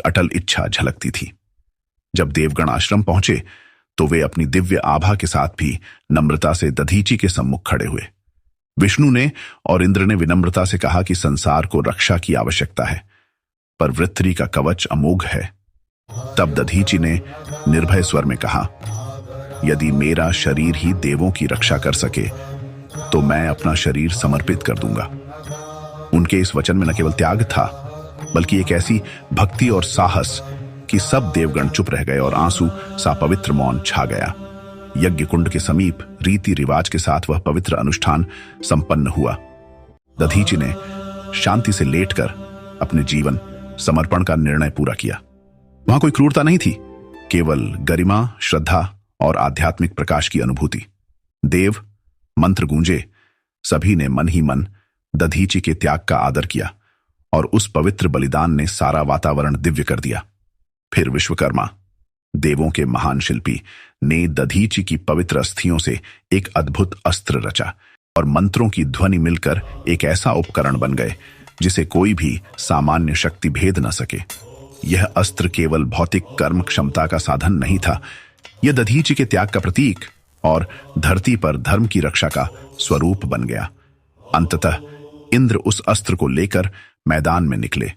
अटल इच्छा झलकती थी। जब देवगण आश्रम पहुंचे तो वे अपनी दिव्य आभा के साथ भी नम्रता से दधीचि के सम्मुख खड़े हुए। विष्णु ने और इंद्र ने विनम्रता से कहा कि संसार को रक्षा की आवश्यकता है, पर वृत्रि का कवच अमोघ है। तब दधीचि ने निर्भय स्वर में कहा, यदि मेरा शरीर ही देवों की रक्षा कर सके तो मैं अपना शरीर समर्पित कर दूंगा। उनके इस वचन में न केवल त्याग था, बल्कि एक ऐसी भक्ति और साहस कि सब देवगण चुप रह गए और आंसू सा पवित्र मौन छा गया। यज्ञ कुंड के समीप रीति रिवाज के साथ वह पवित्र अनुष्ठान संपन्न हुआ। दधीचि ने शांति से लेटकर अपने जीवन समर्पण का निर्णय पूरा किया। वहां कोई क्रूरता नहीं थी, केवल गरिमा, श्रद्धा और आध्यात्मिक प्रकाश की अनुभूति। देव मंत्र गूंजे, सभी ने मन ही मन दधीचि के त्याग का आदर किया और उस पवित्र बलिदान ने सारा वातावरण दिव्य कर दिया। फिर विश्वकर्मा, देवों के महान शिल्पी, ने दधीचि की पवित्र अस्थियों से एक अद्भुत अस्त्र रचा और मंत्रों की ध्वनि मिलकर एक ऐसा उपकरण बन गए जिसे कोई भी सामान्य शक्ति भेद न सके। यह अस्त्र केवल भौतिक कर्म क्षमता का साधन नहीं था, यह दधीचि के त्याग का प्रतीक और धरती पर धर्म की रक्षा का स्वरूप बन गया। अंततः इंद्र उस अस्त्र को लेकर मैदान में निकले।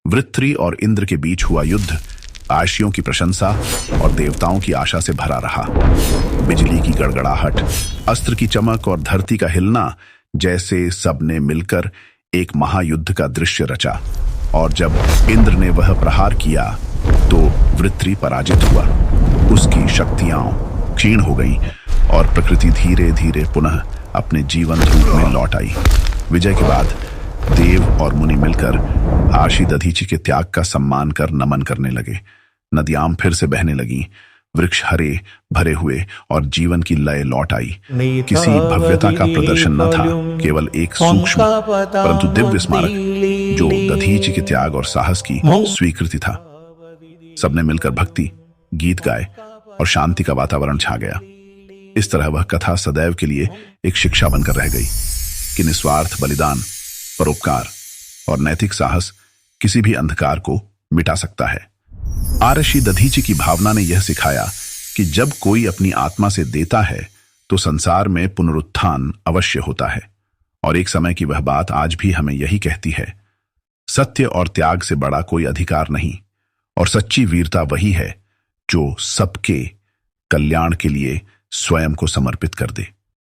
वृत्रि और इंद्र के बीच हुआ युद्ध आशियों की प्रशंसा और देवताओं की आशा से भरा रहा। बिजली की गड़गड़ाहट, अस्त्र की चमक और धरती का हिलना, जैसे सबने मिलकर एक महायुद्ध का दृश्य रचा। और जब इंद्र ने वह प्रहार किया तो वृत्रि पराजित हुआ। उसकी शक्तियां क्षीण हो गईं और प्रकृति धीरे धीरे पुनः अपने जीवन रूप में लौट आई। विजय के बाद देव और मुनि मिलकर आशी दधीचि के त्याग का सम्मान कर नमन करने लगे। नदियां फिर से बहने लगीं, वृक्ष हरे भरे हुए और जीवन की लय लौट आई। किसी भव्यता का प्रदर्शन न था, केवल एक सूक्ष्म परंतु दिव्य स्मारक जो दधीचि के त्याग और साहस की स्वीकृति था। सबने मिलकर भक्ति, गीत गाए और शांति का वातावरण छा गया। इस तरह वह कथा सदैव के लिए एक शिक्षा बनकर रह गई कि निस्वार्थ बलिदान, परोपकार और नैतिक साहस किसी भी अंधकार को मिटा सकता है। आरषि दधीचि की भावना ने यह सिखाया कि जब कोई अपनी आत्मा से देता है तो संसार में पुनरुत्थान अवश्य होता है। और एक समय की वह बात आज भी हमें यही कहती है, सत्य और त्याग से बड़ा कोई अधिकार नहीं, और सच्ची वीरता वही है जो सबके कल्याण के लिए स्वयं को समर्पित कर दे।